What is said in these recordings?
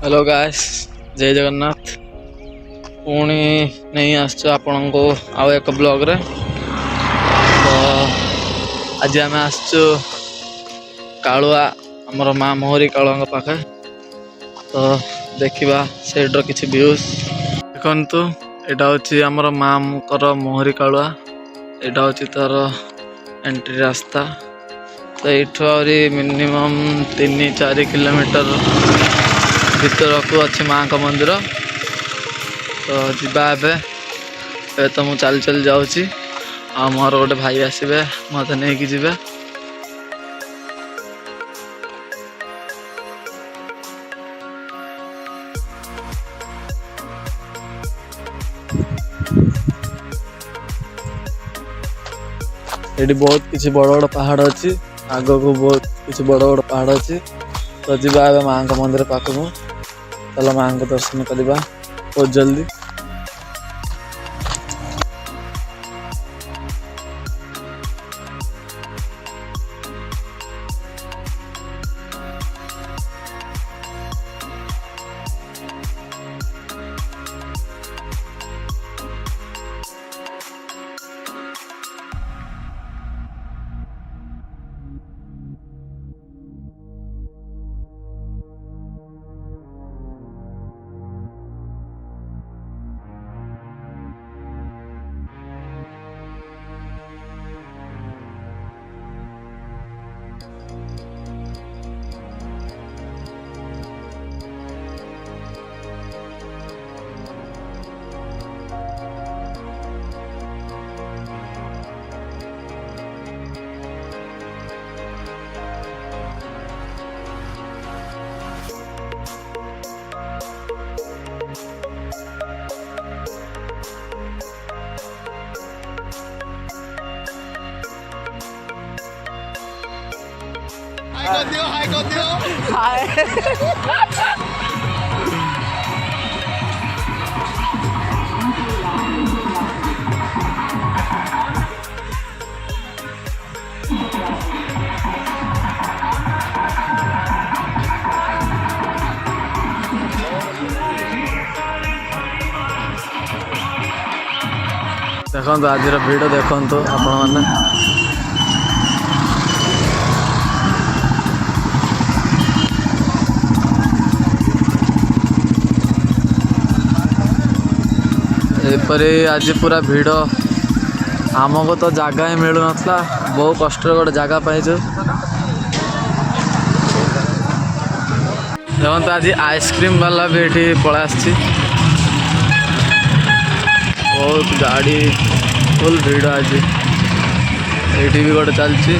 Hello guys, जय जगन्नाथ। पुणी नहीं आसचु आपण को आउ एक ब्लॉग रे। तो आज आम आसचु कालुआ हमर माँ मोहरी कालुआ पाखे। तो देखिबा सेड्र किछि व्यूज देखंतु। एटा होछि हमर माँ कर मोहरी कालुआ। एटा होछि तार एंट्री रास्ता। तो एठो आरी मिनिमम 3-4 किलोमीटर भीतर को अच्छे माँ का मंदिर। तो जीवा ए तो मु चल चल जाऊँगी आ मोर गोटे भाई आसबे मत नहीं कि जीवे। ये बहुत किसी बड़ बड़ पहाड़ अच्छी, आग को बहुत किसी बड़ बड़ पहाड़ अच्छी। तो जीवा ए माँ का मंदिर पाख को चलो माँ को दर्शन करवा बहुत जल्दी। हाय कर दियो हाय। देखो आज भिड़ देखो आपण मैंने। एपरी आज पूरा भिड़ आमको तो जगह ही मिलू ना, बहुत कष्ट गोटे जगह पाइछु। देखो तो आज आइसक्रीम वाला भी ये पड़ा आसी, बहुत गाड़ी फुल भिड़ आज ये भी गोटे चलती।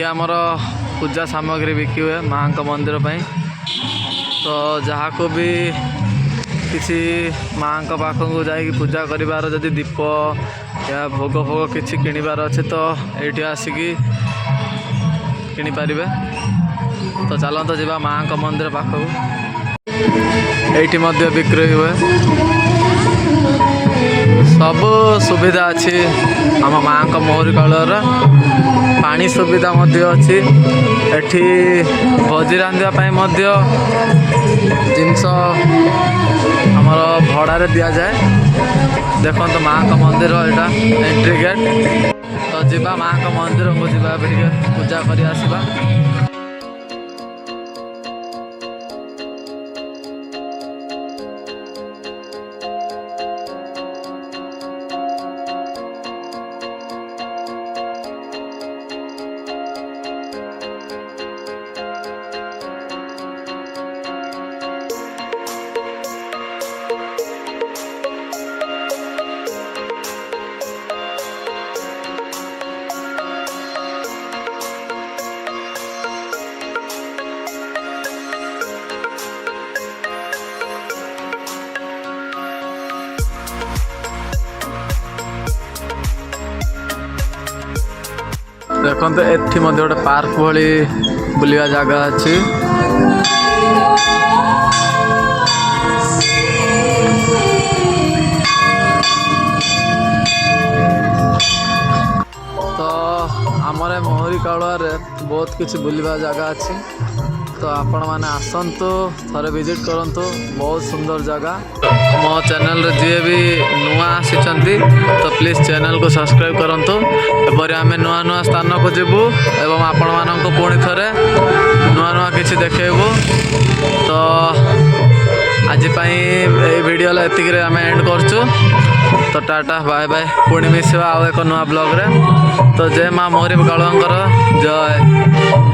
आमर पूजा सामग्री बिक्री हुए माँ का मंदिर पे। तो जहाँ को भी किसी माँ का पाख को जाकि पूजा करिवार जदि दीप या भोग भोग किसी किणवार अच्छे तो ये आसिकी किनी पारिबे। तो चलते जावा माँ का मंदिर पाख ये बिक्री हुए। सब सुविधा अच्छी आम माँ का मोहरी कालुआर। पानी सुविधा अच्छी एठी भोजी रांधिया जिनस आमर भड़ारे दि जाए। देखो तो माँ का मंदिर यहाँ एंट्री गेट। तो जीवा माँ का मंदिर को जीवा पूजा करी आसवा। देखो एठी गोटे पार्क भली बुलिया जगह अच्छी। तो आमर मोहरी मोहरी कालुआरे बहुत किसी बुलवा जगह अच्छी तो आपण मैंने आसतु थे विजिट करूँ बहुत सुंदर जगह मो चैनल जी भी नुआ आसी तो प्लीज चैनल को सब्सक्राइब करूँ एपरी आम नुआ नुआ स्थान को जीवु एवं आपण मानक पुणी थे नुआ नुआ किसी देखू तो आज वीडियो एतिक आम एंड करचु तो टाटा बाय बाय पुणी मिसवा आउ एक नुआ ब्लॉग रे तो जय माँ मोहरी कालुआंकर जय।